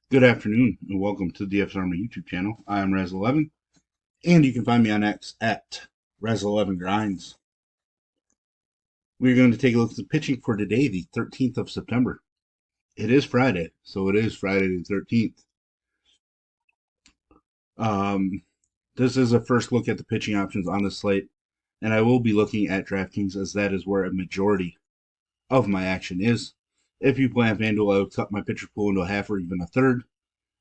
Good afternoon and welcome to the DFS Army YouTube channel. I am Razzle11 and you can find me on X at Razzle11Grinds. We're going to take a look at the pitching for today, the 13th of September. It is Friday, so it is Friday the 13th. This is a first look at the pitching options on the slate, and I will be looking at DraftKings as that is where a majority of my action is. If you play on FanDuel, I would cut my pitcher pool into a half or even a third,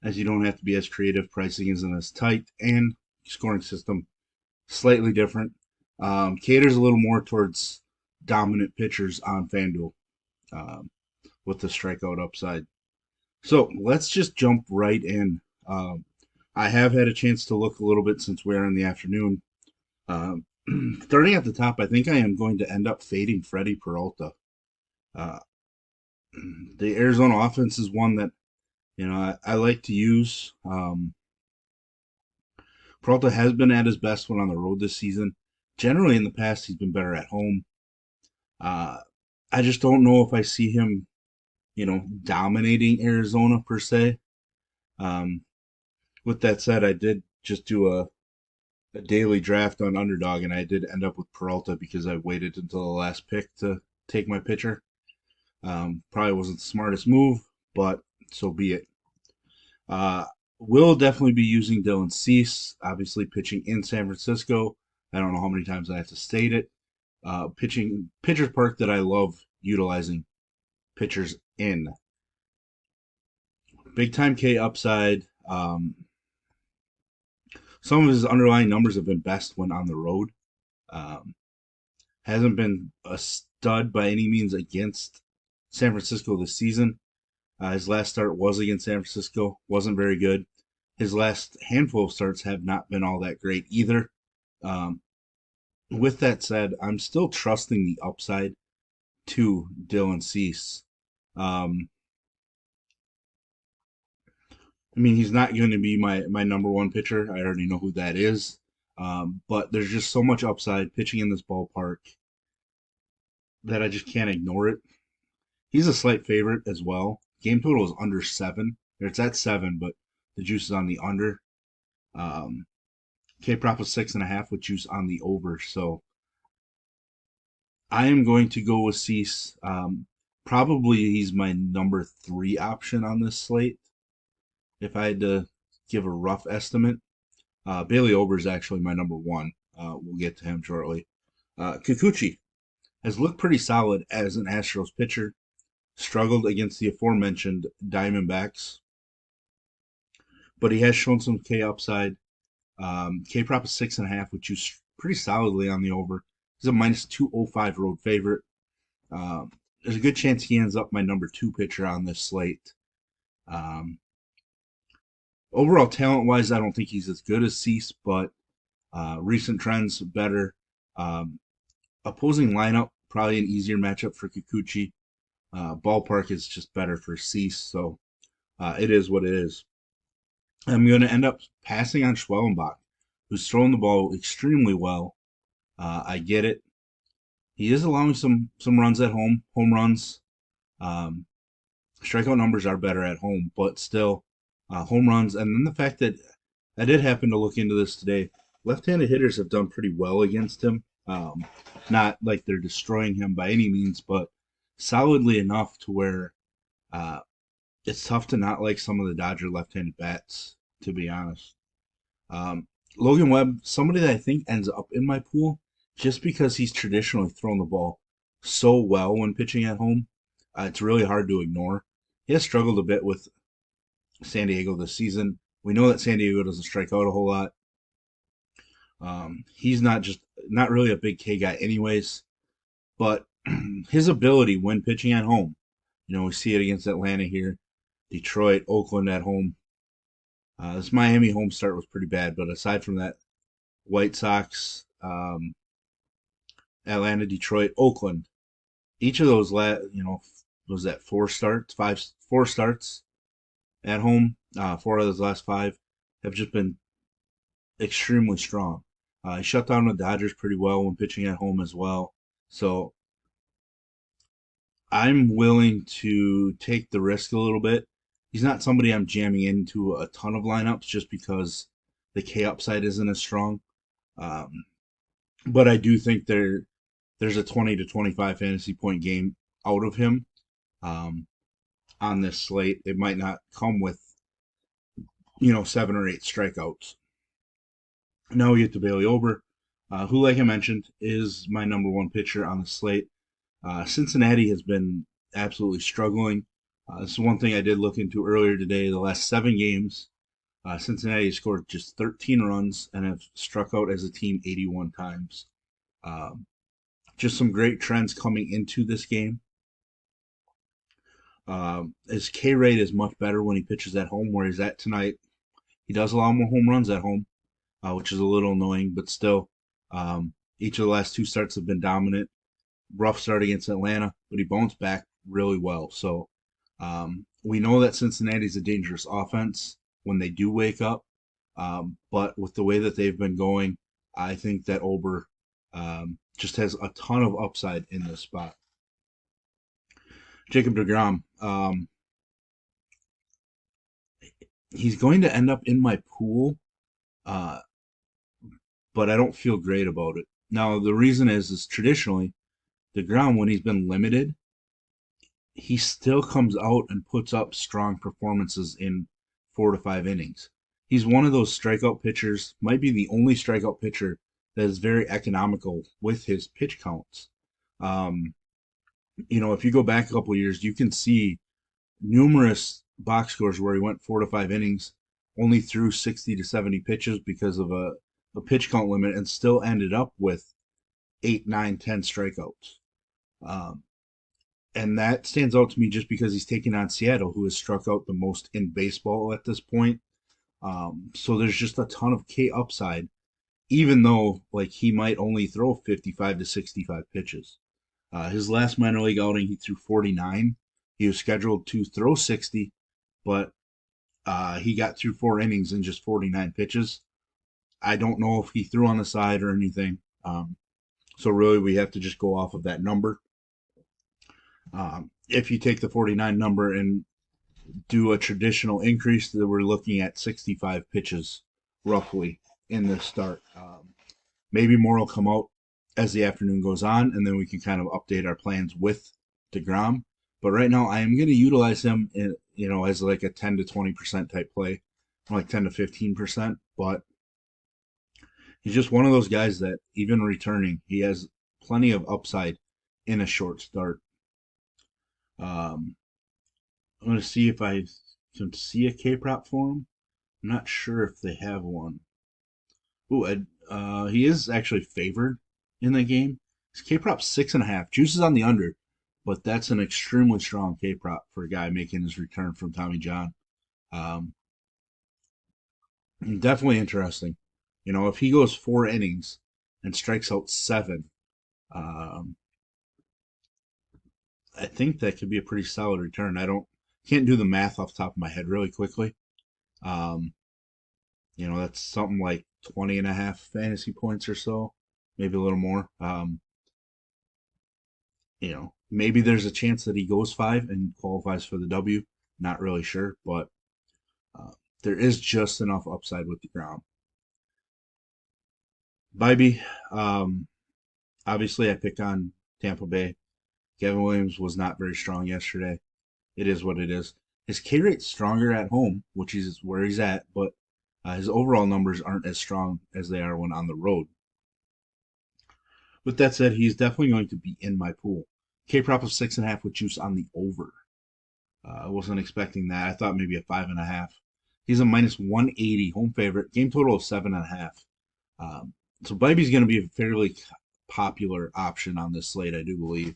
as you don't have to be as creative. Pricing isn't as tight, and scoring system slightly different. Caters a little more towards dominant pitchers on FanDuel um, with the strikeout upside. So let's just jump right in. I have had a chance to look a little bit since we're in the afternoon. Um, Starting at the top, I think I am going to end up fading Freddie Peralta. Uh, the Arizona offense is one that I like to use. Peralta has been at his best when on the road this season. Generally, in the past, he's been better at home. Uh, I just don't know if I see him, dominating Arizona per se. Um, with that said, I did just do a daily draft on Underdog, and I did end up with Peralta because I waited until the last pick to take my pitcher. Probably wasn't the smartest move, but so be it. Uh, will definitely be using Dylan Cease, obviously pitching in San Francisco. I don't know how many times I have to state it. Pitching pitcher's park that I love utilizing pitchers in. Big time K upside. Some of his underlying numbers have been best when on the road. Um, hasn't been a stud by any means against San Francisco this season. His last start was against San Francisco, wasn't very good. His last handful of starts have not been all that great either. Um, with that said, I'm still trusting the upside to Dylan Cease. Um, I mean, he's not going to be my number one pitcher. I already know who that is. But there's just so much upside pitching in this ballpark that I just can't ignore it. He's a slight favorite as well. Game total is under 7. Or it's at 7, but the juice is on the under. Um, K prop is 6.5 with juice on the over. So I am going to go with Cease. Probably he's my number 3 option on this slate. If I had to give a rough estimate, Bailey Ober is actually my number 1. We'll get to him shortly. Kikuchi has looked pretty solid as an Astros pitcher. Struggled against the aforementioned Diamondbacks, but he has shown some K upside. K prop is 6.5, which is pretty solidly on the over. He's a minus 205 road favorite. There's a good chance he ends up my number 2 pitcher on this slate. Um, Overall, talent wise, I don't think he's as good as Cease, but recent trends better. Um, Opposing lineup, probably an easier matchup for Kikuchi. Ballpark is just better for Cease, so it is what it is. I'm going to end up passing on Schwellenbach, who's throwing the ball extremely well. I get it. He is allowing some runs at home runs. Um, Strikeout numbers are better at home, but still, home runs. And then the fact that I did happen to look into this today, left-handed hitters have done pretty well against him. Not like they're destroying him by any means, but solidly enough to where uh, it's tough to not like some of the Dodger left-handed bats, to be honest. Um, Logan Webb, somebody that I think ends up in my pool just because he's traditionally thrown the ball so well when pitching at home. It's really hard to ignore. He has struggled a bit with San Diego this season. We know that San Diego doesn't strike out a whole lot. He's not really a big K guy, anyways. But his ability when pitching at home, we see it against Atlanta here, Detroit, Oakland at home. This Miami home start was pretty bad, but aside from that, White Sox, Atlanta, Detroit, Oakland, each of those, was that 4 starts at home. 4 of those last 5 have just been extremely strong. He shut down the Dodgers pretty well when pitching at home as well. So I'm willing to take the risk a little bit. He's not somebody I'm jamming into a ton of lineups just because the K upside isn't as strong. Um, but I do think there's a 20 to 25 fantasy point game out of him um, on this slate. It might not come with 7 or 8 strikeouts. Now we get to Bailey Ober, who, like I mentioned, is my number one pitcher on the slate. Cincinnati has been absolutely struggling. This is one thing I did look into earlier today. The last 7 games, Cincinnati has scored just 13 runs and have struck out as a team 81 times. Um, just some great trends coming into this game. His K rate is much better when he pitches at home, where he's at tonight. He does allow more home runs at home, which is a little annoying, but still, each of the last 2 starts have been dominant. Rough start against Atlanta, but he bounced back really well. So we know that Cincinnati's a dangerous offense when they do wake up. But with the way that they've been going, I think that Ober just has a ton of upside in this spot. Jacob DeGrom, he's going to end up in my pool, uh, but I don't feel great about it. Now, the reason is traditionally, DeGrom, when he's been limited, he still comes out and puts up strong performances in 4 to 5 innings. He's one of those strikeout pitchers, might be the only strikeout pitcher that is very economical with his pitch counts. Um, if you go back a couple of years, you can see numerous box scores where he went 4 to 5 innings, only threw 60 to 70 pitches because of a pitch count limit, and still ended up with 8, 9, 10 strikeouts. Um, and that stands out to me just because he's taking on Seattle, who has struck out the most in baseball at this point. So there's just a ton of K upside, even though like he might only throw 55 to 65 pitches. His last minor league outing, he threw 49. He was scheduled to throw 60, but he got through 4 innings in just 49 pitches. I don't know if he threw on the side or anything. So really, we have to just go off of that number. If you take the 49 number and do a traditional increase, that we're looking at 65 pitches roughly in this start. Maybe more will come out as the afternoon goes on, and then we can kind of update our plans with DeGrom. But right now, I am going to utilize him, as like a 10 to 20% type play, like 10 to 15%. But he's just one of those guys that even returning, he has plenty of upside in a short start. Um, I'm going to see if I can see a K prop for him. I'm not sure if they have one. Ooh, he is actually favored in the game. His K prop 6.5. Juice is on the under, but that's an extremely strong K prop for a guy making his return from Tommy John. Um, Definitely interesting. If he goes 4 innings and strikes out 7, um, I think that could be a pretty solid return. Can't do the math off the top of my head really quickly. Um, that's something like 20 and a half fantasy points or so, maybe a little more. Maybe there's a chance that he goes 5 and qualifies for the W. Not really sure, but uh, there is just enough upside with the ground. Bybee, obviously I picked on Tampa Bay. Gavin Williams was not very strong yesterday. It is what it is. His K rate's stronger at home, which is where he's at, but his overall numbers aren't as strong as they are when on the road. With that said, he's definitely going to be in my pool. K prop of 6.5 with juice on the over. I wasn't expecting that. I thought maybe a 5.5. He's a minus 180 home favorite. Game total of 7.5. So Bybee's going to be a fairly popular option on this slate, I do believe.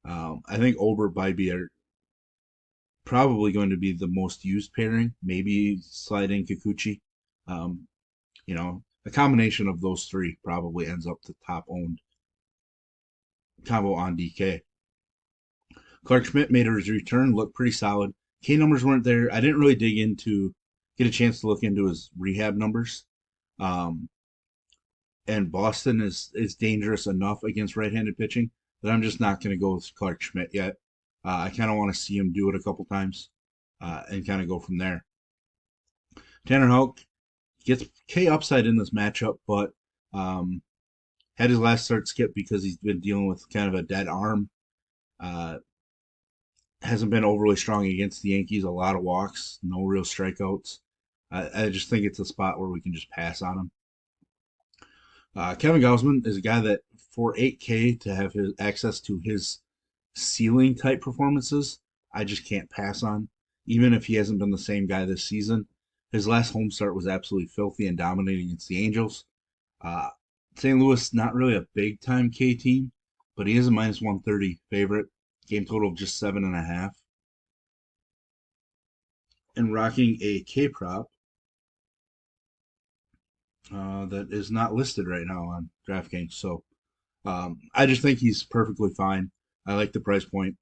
I think Ober Bybee are probably going to be the most used pairing. Maybe slide in Kikuchi. Um, a combination of those three probably ends up the top owned combo on DK. Clark Schmidt made his return look pretty solid. K numbers weren't there. I didn't really get a chance to look into his rehab numbers. Um, and Boston is dangerous enough against right-handed pitching that I'm just not going to go with Clark Schmidt yet. I kind of want to see him do it a couple times. and kind of go from there. Tanner Houck gets K upside in this matchup, but um, had his last start skipped because he's been dealing with kind of a dead arm. Uh, hasn't been overly strong against the Yankees. A lot of walks, no real strikeouts. I just think it's a spot where we can just pass on him. Kevin Gausman is a guy that for 8K to have his access to his ceiling type performances, I just can't pass on. Even if he hasn't been the same guy this season, his last home start was absolutely filthy and dominating against the Angels. Uh, St. Louis, not really a big time K team, but he is a minus 130 favorite. Game total of just 7.5. And rocking a K prop that is not listed right now on DraftKings. So I just think he's perfectly fine. I like the price point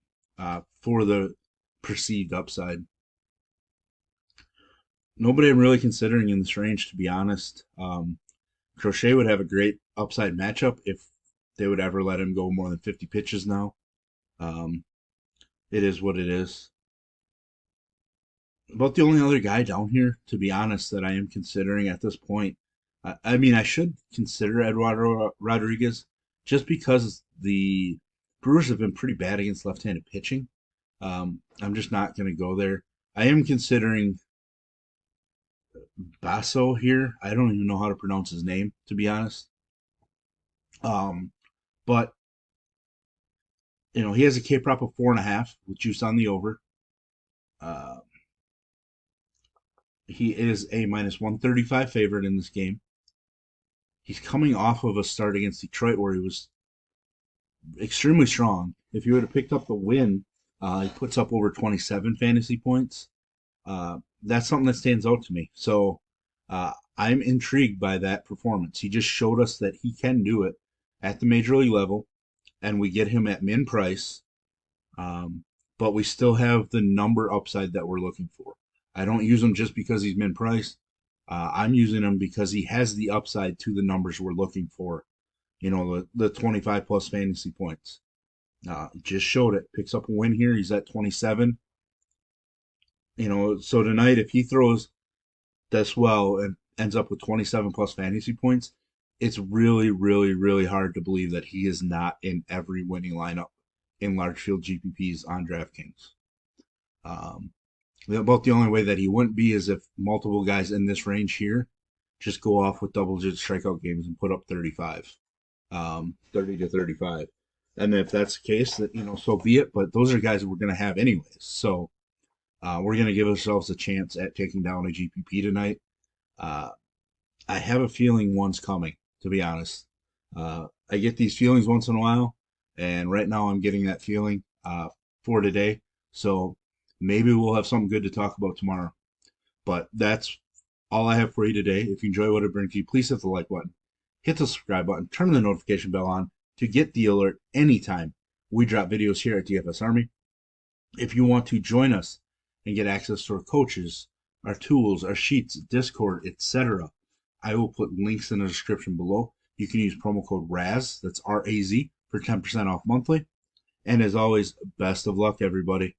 for the perceived upside. Nobody I'm really considering in this range, to be honest. Crochet would have a great upside matchup if they would ever let him go more than 50 pitches now. Um, it is what it is. About the only other guy down here, to be honest, that I am considering at this point. I mean, I should consider Eduardo Rodriguez just because the Brewers have been pretty bad against left-handed pitching. I'm just not going to go there. I am considering Basso here. I don't even know how to pronounce his name, to be honest. Um, but he has a K prop of 4.5 with juice on the over. Uh, he is a minus 135 favorite in this game. He's coming off of a start against Detroit where he was extremely strong. If he would have picked up the win, he puts up over 27 fantasy points. That's something that stands out to me. So I'm intrigued by that performance. He just showed us that he can do it at the major league level, and we get him at min price, but we still have the number upside that we're looking for. I don't use him just because he's min price. I'm using him because he has the upside to the numbers we're looking for. The 25 plus fantasy points. Just showed it. Picks up a win here. He's at 27. So tonight, if he throws this well and ends up with 27 plus fantasy points, it's really, really, really hard to believe that he is not in every winning lineup in large field GPPs on DraftKings. About the only way that he wouldn't be is if multiple guys in this range here just go off with double-digit strikeout games and put up 35, 30 to 35. And if that's the case, that so be it. But those are guys that we're going to have anyways. So we're going to give ourselves a chance at taking down a GPP tonight. I have a feeling one's coming, to be honest. I get these feelings once in a while, and right now I'm getting that feeling for today. So maybe we'll have something good to talk about tomorrow. But that's all I have for you today. If you enjoy what I bring to you, please hit the like button, hit the subscribe button, turn the notification bell on to get the alert anytime we drop videos here at DFS Army. If you want to join us and get access to our coaches, our tools, our sheets, Discord, etc., I will put links in the description below. You can use promo code RAZ, that's RAZ, for 10% off monthly. And as always, best of luck, everybody.